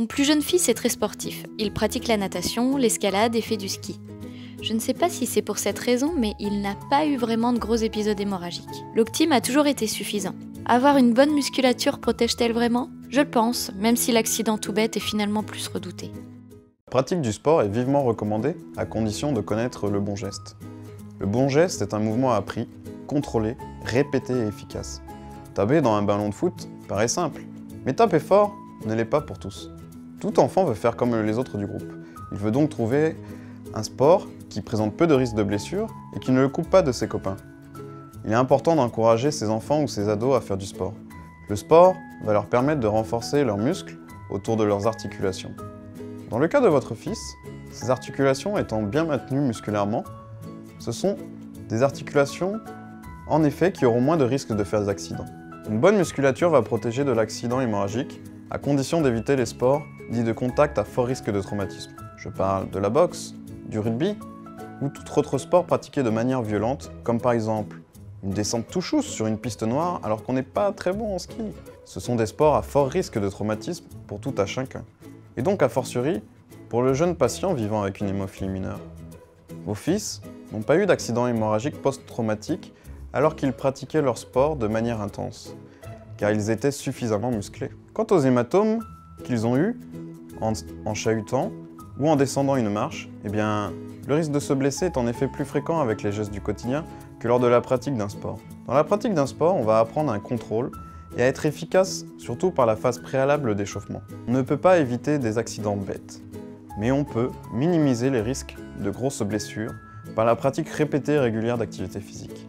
Mon plus jeune fils est très sportif. Il pratique la natation, l'escalade et fait du ski. Je ne sais pas si c'est pour cette raison, mais il n'a pas eu vraiment de gros épisodes hémorragiques. L'Octime a toujours été suffisant. Avoir une bonne musculature protège-t-elle vraiment ? Je le pense, même si l'accident tout bête est finalement plus redouté. La pratique du sport est vivement recommandée, à condition de connaître le bon geste. Le bon geste est un mouvement appris, contrôlé, répété et efficace. Taper dans un ballon de foot paraît simple, mais taper fort ne l'est pas pour tous. Tout enfant veut faire comme les autres du groupe. Il veut donc trouver un sport qui présente peu de risques de blessure et qui ne le coupe pas de ses copains. Il est important d'encourager ses enfants ou ses ados à faire du sport. Le sport va leur permettre de renforcer leurs muscles autour de leurs articulations. Dans le cas de votre fils, ses articulations étant bien maintenues musculairement, ce sont des articulations en effet qui auront moins de risques de faire des accidents. Une bonne musculature va protéger de l'accident hémorragique à condition d'éviter les sports dits de contact à fort risque de traumatisme. Je parle de la boxe, du rugby ou tout autre sport pratiqué de manière violente, comme par exemple une descente tout chousse sur une piste noire alors qu'on n'est pas très bon en ski. Ce sont des sports à fort risque de traumatisme pour tout à chacun. Et donc a fortiori, pour le jeune patient vivant avec une hémophilie mineure. Vos fils n'ont pas eu d'accident hémorragique post-traumatique alors qu'ils pratiquaient leur sport de manière intense, car ils étaient suffisamment musclés. Quant aux hématomes qu'ils ont eus en chahutant ou en descendant une marche, eh bien, le risque de se blesser est en effet plus fréquent avec les gestes du quotidien que lors de la pratique d'un sport. Dans la pratique d'un sport, on va apprendre un contrôle et à être efficace, surtout par la phase préalable d'échauffement. On ne peut pas éviter des accidents bêtes, mais on peut minimiser les risques de grosses blessures par la pratique répétée et régulière d'activité physique.